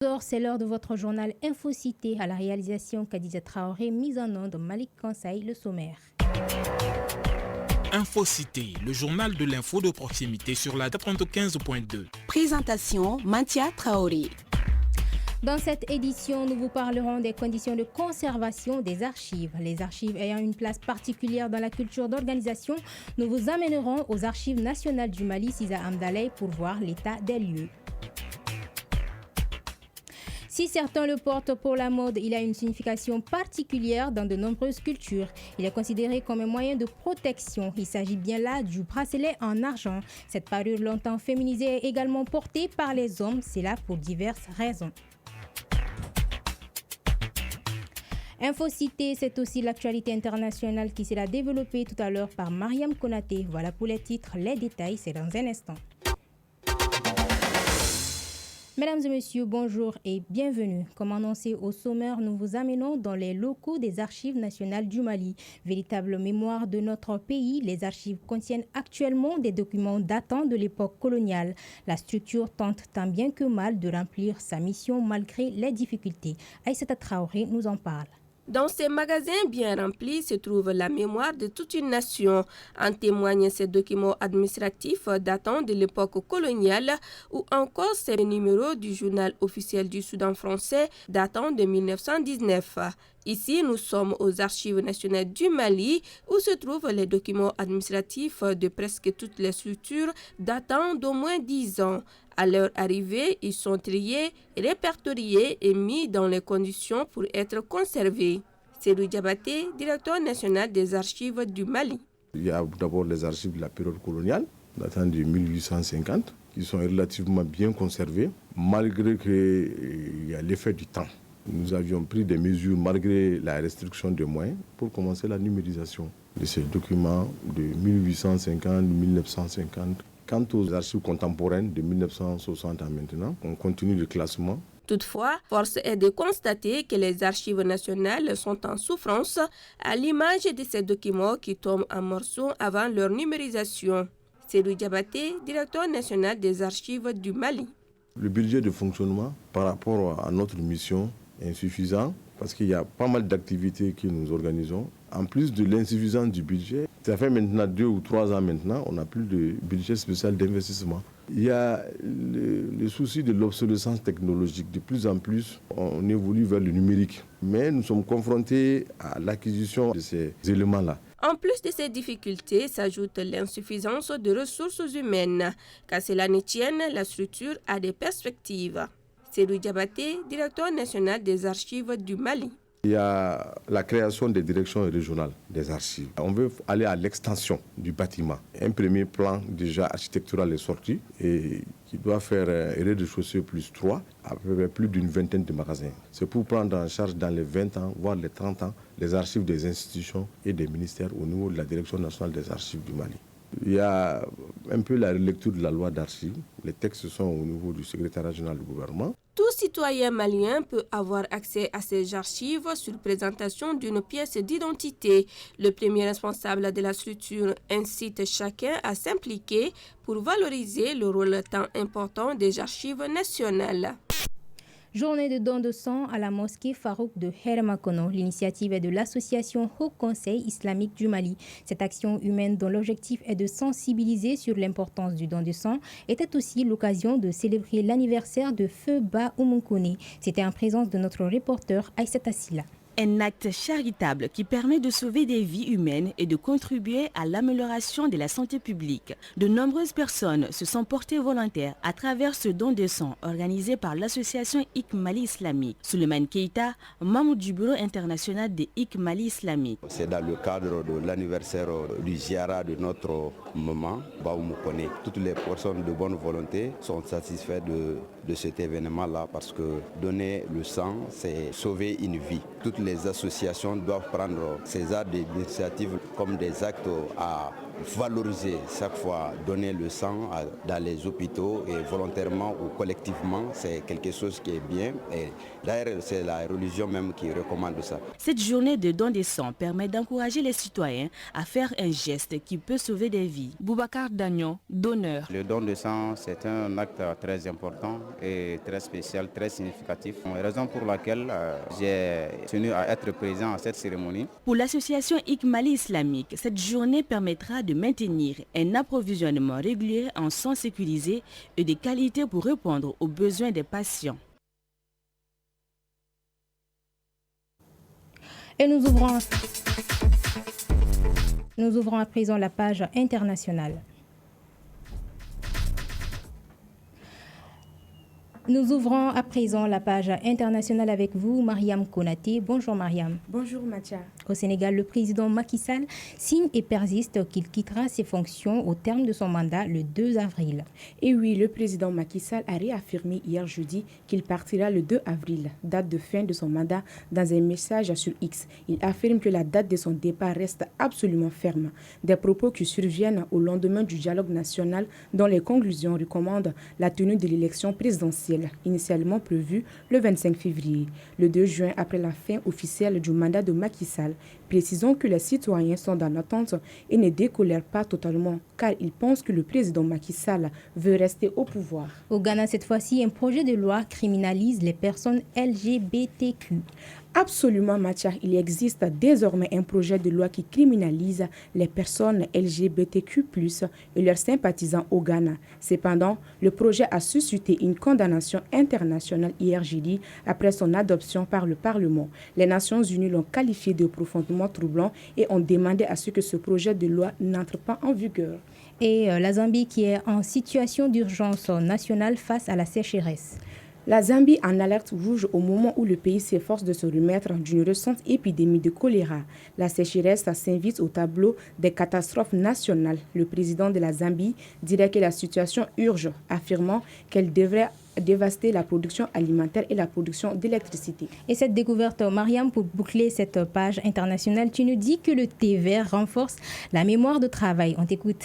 Bonjour, c'est l'heure de votre journal Infocité à la réalisation Khadija Traoré, mise en onde Malik Conseil, le sommaire. Infocité, le journal de l'info de proximité sur la 95.2. Présentation Mantia Traoré. Dans cette édition, nous vous parlerons des conditions de conservation des archives. Les archives ayant une place particulière dans la culture d'organisation, nous vous amènerons aux archives nationales du Mali, Cisa Amdalay, pour voir l'état des lieux. Si certains le portent pour la mode, il a une signification particulière dans de nombreuses cultures. Il est considéré comme un moyen de protection. Il s'agit bien là du bracelet en argent. Cette parure longtemps féminisée est également portée par les hommes, c'est là pour diverses raisons. Infocité, c'est aussi l'actualité internationale qui sera développée tout à l'heure par Mariam Konaté. Voilà pour les titres, les détails, c'est dans un instant. Mesdames et messieurs, bonjour et bienvenue. Comme annoncé au sommaire, nous vous amenons dans les locaux des Archives nationales du Mali. Véritable mémoire de notre pays, les archives contiennent actuellement des documents datant de l'époque coloniale. La structure tente tant bien que mal de remplir sa mission malgré les difficultés. Aïssata Traoré nous en parle. Dans ces magasins bien remplis se trouve la mémoire de toute une nation. En témoignent ces documents administratifs datant de l'époque coloniale ou encore ces numéros du journal officiel du Soudan français datant de 1919. Ici, nous sommes aux Archives nationales du Mali où se trouvent les documents administratifs de presque toutes les structures datant d'au moins 10 ans. À leur arrivée, ils sont triés, répertoriés et mis dans les conditions pour être conservés. Seydou Diabaté, directeur national des archives du Mali. Il y a d'abord les archives de la période coloniale, datant de 1850, qui sont relativement bien conservées, malgré qu'il y a l'effet du temps. Nous avions pris des mesures, malgré la restriction des moyens, pour commencer la numérisation de ces documents de 1850-1950. Quant aux archives contemporaines de 1960 à maintenant, on continue le classement. Toutefois, force est de constater que les archives nationales sont en souffrance à l'image de ces documents qui tombent en morceaux avant leur numérisation. Seydou Diabaté, directeur national des archives du Mali. Le budget de fonctionnement par rapport à notre mission est insuffisant parce qu'il y a pas mal d'activités que nous organisons. En plus de l'insuffisance du budget, ça fait maintenant 2 ou 3 ans maintenant, on n'a plus de budget spécial d'investissement. Il y a le souci de l'obsolescence technologique. De plus en plus, on évolue vers le numérique. Mais nous sommes confrontés à l'acquisition de ces éléments-là. En plus de ces difficultés, s'ajoute l'insuffisance de ressources humaines. Qu'à cela ne tienne, la structure a des perspectives. Seydou Diabaté, directeur national des archives du Mali. Il y a la création des directions régionales des archives. On veut aller à l'extension du bâtiment. Un premier plan déjà architectural est sorti et qui doit faire rez-de-chaussée plus 3, à peu près plus d'une vingtaine de magasins. C'est pour prendre en charge dans les 20 ans, voire les 30 ans, les archives des institutions et des ministères au niveau de la Direction nationale des archives du Mali. Il y a un peu la relecture de la loi d'archives. Les textes sont au niveau du secrétariat général du gouvernement. Tout citoyen malien peut avoir accès à ces archives sur présentation d'une pièce d'identité. Le premier responsable de la structure incite chacun à s'impliquer pour valoriser le rôle tant important des archives nationales. Journée de don de sang à la mosquée Farouk de Hermakono. L'initiative est de l'association Haut Conseil islamique du Mali. Cette action humaine dont l'objectif est de sensibiliser sur l'importance du don de sang était aussi l'occasion de célébrer l'anniversaire de Feu Ba Oumoukone. C'était en présence de notre reporter Aïssata Silla. Un acte charitable qui permet de sauver des vies humaines et de contribuer à l'amélioration de la santé publique. De nombreuses personnes se sont portées volontaires à travers ce don de sang organisé par l'association IC Mali Islamique. Souleymane Keïta, membre du bureau international de IC Mali Islamique. C'est dans le cadre de l'anniversaire du ziara de notre maman, Ba Oumoukone. Toutes les personnes de bonne volonté sont satisfaites de cet événement-là parce que donner le sang, c'est sauver une vie. Toutes les associations doivent prendre ces actes d'initiative comme des actes à valoriser chaque fois, donner le sang dans les hôpitaux et volontairement ou collectivement, c'est quelque chose qui est bien. Et d'ailleurs, c'est la religion même qui recommande ça. Cette journée de don de sang permet d'encourager les citoyens à faire un geste qui peut sauver des vies. Boubacar Dagnon, donneur. Le don de sang, c'est un acte très important et très spécial, très significatif. Raison pour laquelle j'ai tenu à être présent à cette cérémonie. Pour l'association Ikmali islamique, cette journée permettra de maintenir un approvisionnement régulier en sang sécurisé et de qualité pour répondre aux besoins des patients. Et nous ouvrons à présent la page internationale. Nous ouvrons à présent la page internationale avec vous, Mariam Konaté. Bonjour Mariam. Bonjour Mathia. Au Sénégal, le président Macky Sall signe et persiste qu'il quittera ses fonctions au terme de son mandat le 2 avril. Et oui, le président Macky Sall a réaffirmé hier jeudi qu'il partira le 2 avril, date de fin de son mandat, dans un message sur X. Il affirme que la date de son départ reste absolument ferme. Des propos qui surviennent au lendemain du dialogue national dont les conclusions recommandent la tenue de l'élection présidentielle initialement prévue le 25 février, le 2 juin après la fin officielle du mandat de Macky Sall. Précisons que les citoyens sont dans l'attente et ne décolèrent pas totalement car ils pensent que le président Macky Sall veut rester au pouvoir. Au Ghana, cette fois-ci, un projet de loi criminalise les personnes LGBTQ. Absolument, Mathia, il existe désormais un projet de loi qui criminalise les personnes LGBTQ+, et leurs sympathisants au Ghana. Cependant, le projet a suscité une condamnation internationale hier jeudi après son adoption par le Parlement. Les Nations Unies l'ont qualifié de profondément troublant et ont demandé à ce que ce projet de loi n'entre pas en vigueur. Et la Zambie qui est en situation d'urgence nationale face à la sécheresse. La Zambie en alerte rouge au moment où le pays s'efforce de se remettre d'une récente épidémie de choléra. La sécheresse s'invite au tableau des catastrophes nationales. Le président de la Zambie dirait que la situation urge, affirmant qu'elle devrait dévaster la production alimentaire et la production d'électricité. Et cette découverte, Mariam, pour boucler cette page internationale, tu nous dis que le thé vert renforce la mémoire de travail. On t'écoute.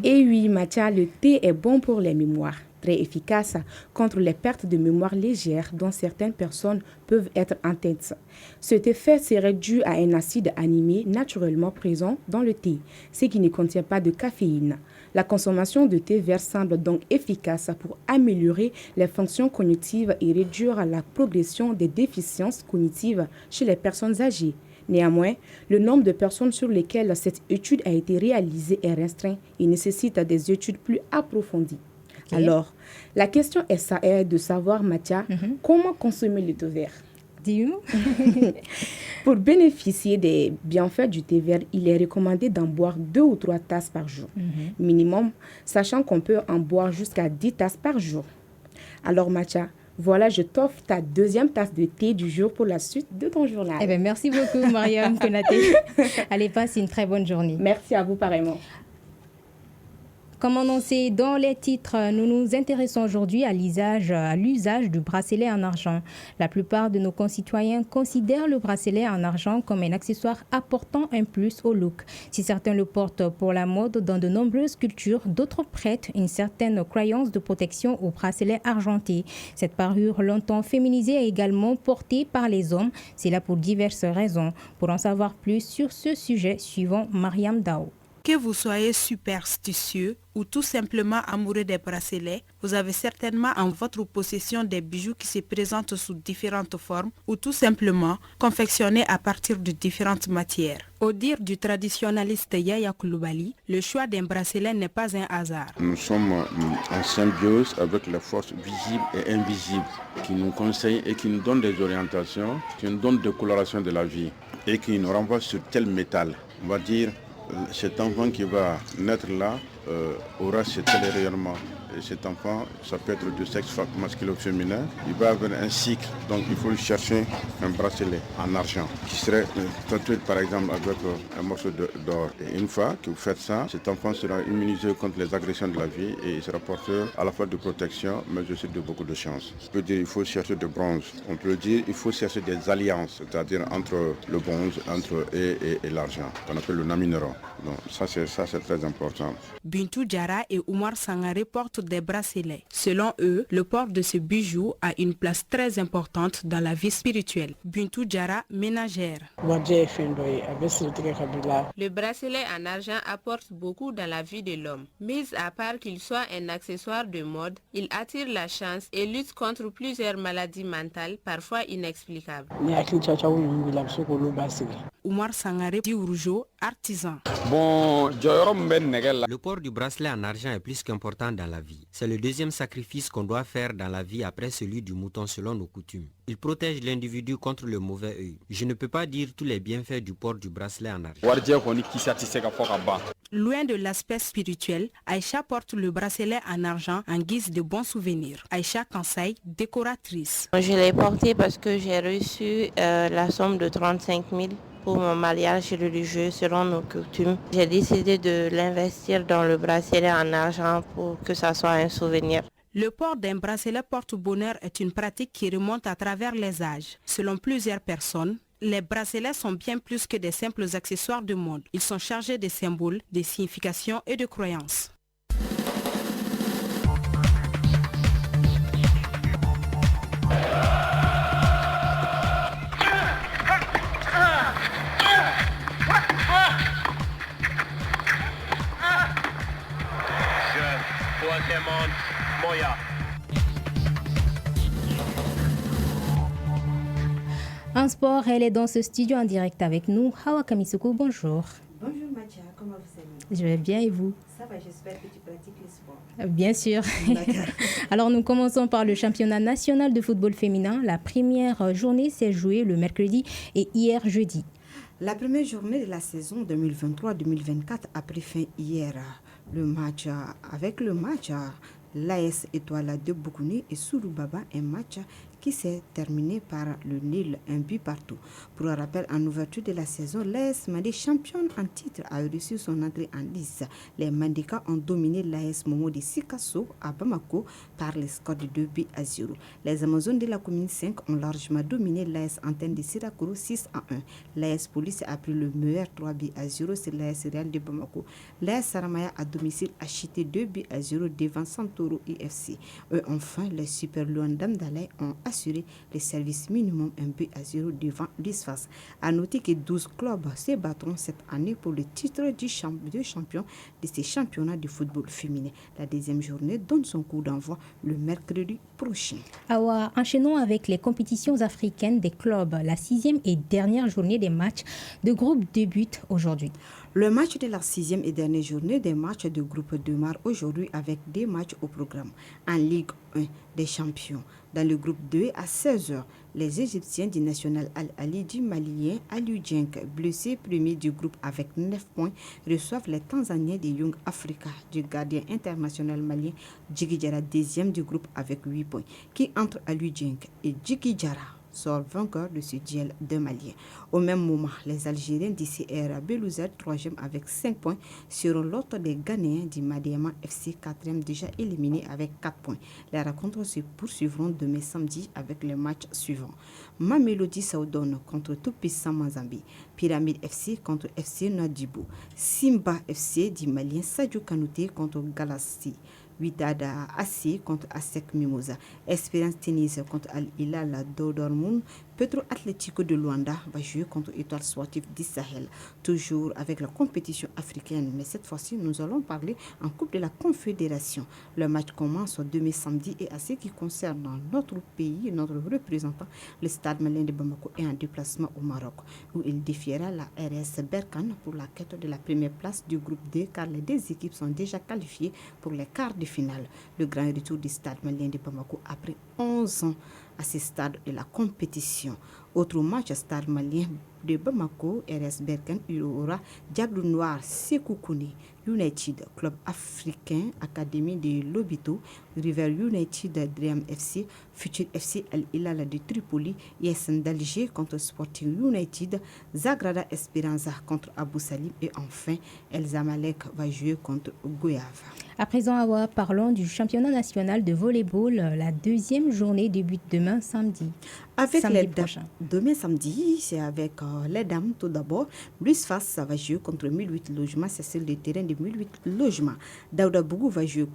Et oui, Mathia, le thé est bon pour les mémoires. Très efficace contre les pertes de mémoire légères dont certaines personnes peuvent être atteintes. Cet effet serait dû à un acide aminé naturellement présent dans le thé, ce qui ne contient pas de caféine. La consommation de thé vert semble donc efficace pour améliorer les fonctions cognitives et réduire la progression des déficiences cognitives chez les personnes âgées. Néanmoins, le nombre de personnes sur lesquelles cette étude a été réalisée est restreint et nécessite des études plus approfondies. Okay. Alors, la question est de savoir, Mathia, comment consommer le thé vert? Dis-nous. Pour bénéficier des bienfaits du thé vert, il est recommandé d'en boire 2 ou 3 tasses par jour, minimum, sachant qu'on peut en boire jusqu'à 10 tasses par jour. Alors, Mathia, voilà, je t'offre ta 2e tasse de thé du jour pour la suite de ton journal. Eh bien, merci beaucoup, Mariam Konaté. Allez, passe une très bonne journée. Merci à vous, pareillement. Comme annoncé dans les titres, nous nous intéressons aujourd'hui à l'usage du bracelet en argent. La plupart de nos concitoyens considèrent le bracelet en argent comme un accessoire apportant un plus au look. Si certains le portent pour la mode dans de nombreuses cultures, d'autres prêtent une certaine croyance de protection au bracelet argenté. Cette parure longtemps féminisée est également portée par les hommes. C'est là pour diverses raisons. Pour en savoir plus sur ce sujet, suivons Mariam Dao. Que vous soyez superstitieux ou tout simplement amoureux des bracelets, vous avez certainement en votre possession des bijoux qui se présentent sous différentes formes ou tout simplement confectionnés à partir de différentes matières. Au dire du traditionnaliste Yaya Koulibaly, le choix d'un bracelet n'est pas un hasard. Nous sommes en symbiose avec les forces visibles et invisibles qui nous conseillent et qui nous donnent des orientations, qui nous donnent des colorations de la vie et qui nous renvoient sur tel métal. On va dire cet enfant qui va naître là aura ce tel rayonnement. et cet enfant, ça peut être de sexe masculin ou féminin, il va avoir un cycle. Donc il faut chercher un bracelet en argent qui serait tatoué par exemple avec un morceau d'or. Et une fois que vous faites ça, cet enfant sera immunisé contre les agressions de la vie et il sera porteur à la fois de protection mais aussi de beaucoup de chance. On peut dire qu'il faut chercher de bronze. On peut dire qu'il faut chercher des alliances, c'est-à-dire entre le bronze et l'argent, qu'on appelle le naminero. Donc ça c'est très important. Bintou Diarra et Oumar Sangaré portent des bracelets. Selon eux, le port de ce bijou a une place très importante dans la vie spirituelle. Bintou Diarra, ménagère. Le bracelet en argent apporte beaucoup dans la vie de l'homme. Mis à part qu'il soit un accessoire de mode, il attire la chance et lutte contre plusieurs maladies mentales, parfois inexplicables. Oumar Sangaré Diouroujo, artisan. Le port du bracelet en argent est plus qu'important dans la vie. C'est le deuxième sacrifice qu'on doit faire dans la vie après celui du mouton selon nos coutumes. Il protège l'individu contre le mauvais œil. Je ne peux pas dire tous les bienfaits du port du bracelet en argent. Loin de l'aspect spirituel, Aïcha porte le bracelet en argent en guise de bon souvenir. Aïcha Kansai, décoratrice. Je l'ai porté parce que j'ai reçu la somme de 35 000 pour mon mariage religieux selon nos coutumes. J'ai décidé de l'investir dans le bracelet en argent pour que ça soit un souvenir. Le port d'un bracelet porte-bonheur est une pratique qui remonte à travers les âges. Selon plusieurs personnes, les bracelets sont bien plus que des simples accessoires de mode. Ils sont chargés de symboles, de significations et de croyances. En sport, elle est dans ce studio en direct avec nous. Hawa Kamisuko, bonjour. Bonjour Mathia, comment vous allez? Je vais bien et vous? Ça va, j'espère que tu pratiques le sport. Bien sûr. Alors nous commençons par le championnat national de football féminin. La première journée s'est jouée le mercredi et hier jeudi. La première journée de la saison 2023-2024 a pris fin hier. Avec le match, l'AS Étoile de Boukouni et Souroubaba, un match qui s'est terminé par le nul, un but partout. Pour un rappel, en ouverture de la saison, l'AS Mandé, championne en titre, a réussi son entrée en lice. Les Mandékas ont dominé l'AS Momo de Sikasso à Bamako par le score de 2-0. Les Amazones de la commune 5 ont largement dominé l'AS Antenne de Sirakoro 6-1. L'AS Police a pris le meilleur 3-0 sur l'AS Real de Bamako. L'AS Saramaya à domicile a chuté 2-0 devant Santoro IFC. Et enfin, les Super Lions d'Amdalay ont assuré le service minimum 1-0 devant l'ISFAS. À noter que 12 clubs se battront cette année pour le titre de champion de ces championnats de football féminin. La deuxième journée donne son coup d'envoi le mercredi prochain. Awa, enchaînons avec les compétitions africaines des clubs. La 6e et dernière journée des matchs de groupe débute aujourd'hui. Le match de la 6e et dernière journée des matchs de groupe démarre aujourd'hui avec des matchs au programme. En Ligue 1 des champions, dans le groupe 2 à 16h, les Égyptiens du National Al-Ali du Malien Aliou Djenk, blessé premier du groupe avec 9 points, reçoivent les Tanzaniens de Young Africa du gardien international malien Djigui Diarra, deuxième du groupe avec 8 points, qui entre Aliou Djenk et Djigui Diarra sort vainqueur de ce duel de Maliens. Au même moment, les Algériens d'ICR Belouizdad, 3e avec 5 points, seront l'autre des Ghanéens du Madiama FC, 4e déjà éliminé avec 4 points. Les rencontres se poursuivront demain samedi avec les matchs suivants. Mamelodi Saoudone contre Tout-Puissant Mazambi, Pyramide FC contre FC Nouadhibou, Simba FC du Malien Sadio Kanouté contre Galassi, Widada AC contre ASEC Mimosa, Espérance Tennis contre Al-Hilal d'Odormoun, Petro Atlético de Luanda va jouer contre Étoile Sportive du Sahel, toujours avec la compétition africaine, mais cette fois-ci nous allons parler en Coupe de la Confédération. Le match commence demain samedi et à ce qui concerne notre pays, notre représentant, le Stade Malien de Bamako est en déplacement au Maroc, où il défiera la RS Berkane pour la quête de la première place du groupe D, car les deux équipes sont déjà qualifiées pour les quarts de finale. Le grand retour du Stade Malien de Bamako après 11 ans à ce stade de la compétition. Autre match, Stade Malien de Bamako, RS Berkane, il y aura Diable Noir Sékou Kouné. United, Club africain, Académie de Lobito, River United, Dream FC, Futur FC, Al Hilal de Tripoli, ISN d'Alger contre Sporting United, Zagrada Esperanza contre Abu Salim et enfin El Zamalek va jouer contre Goyave. À présent, Awa, parlons du championnat national de volleyball. La deuxième journée débute demain samedi. Avec samedi les prochain. Demain samedi, c'est avec les dames tout d'abord. Luis-Fas, ça va jouer contre 1008 logements, c'est sur le terrain de 1008 logements. Daouda Bougou va jouer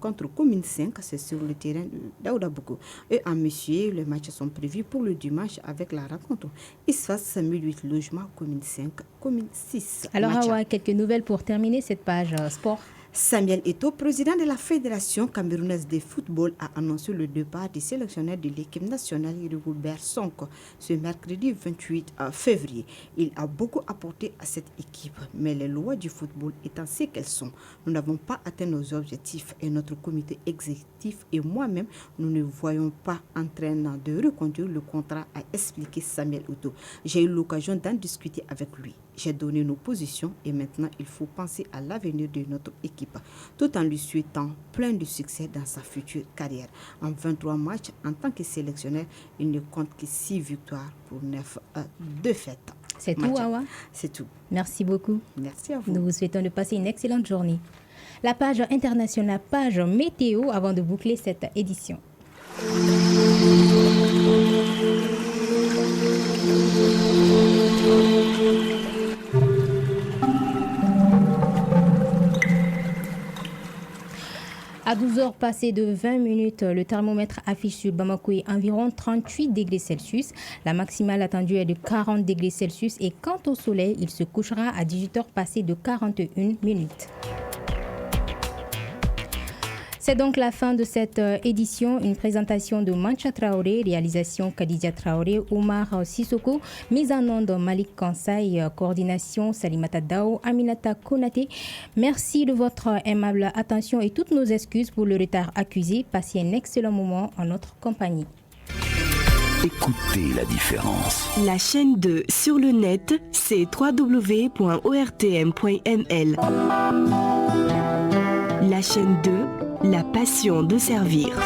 contre Commune 5, c'est sur le terrain de Daouda Bougou. Et en monsieur, les matchs sont prévus pour le dimanche avec la rencontre. Isfas, 1008 logements, Commune 5, Commune 6. Alors, Awa, quelques nouvelles pour terminer cette page sport. Samuel Eto'o, président de la Fédération camerounaise de football, a annoncé le départ du sélectionneur de l'équipe nationale Rigobert Sonko ce mercredi 28 février. Il a beaucoup apporté à cette équipe, mais les lois du football étant ce qu'elles sont, nous n'avons pas atteint nos objectifs et notre comité exécutif et moi-même, nous ne voyons pas en train de reconduire le contrat, a expliqué Samuel Eto'o. J'ai eu l'occasion d'en discuter avec lui. J'ai donné nos positions et maintenant il faut penser à l'avenir de notre équipe, tout en lui souhaitant plein de succès dans sa future carrière. En 23 matchs, en tant que sélectionneur, il ne compte que 6 victoires pour 9 défaites. C'est tout, Awa? C'est tout. Merci beaucoup. Merci à vous. Nous vous souhaitons de passer une excellente journée. La page internationale, page météo, avant de boucler cette édition. À 12h passées de 20 minutes, le thermomètre affiche sur Bamako environ 38 degrés Celsius. La maximale attendue est de 40 degrés Celsius et quant au soleil, il se couchera à 18h passées de 41 minutes. C'est donc la fin de cette édition, une présentation de Mancha Traoré, réalisation Khadija Traoré, Omar Sissoko, mise en onde Malik Kansai, coordination Salimata Dao, Aminata Konate. Merci de votre aimable attention et toutes nos excuses pour le retard accusé. Passez un excellent moment en notre compagnie. Écoutez la différence. La chaîne 2 sur le net, c'est www.ortm.nl. La chaîne 2, la passion de servir.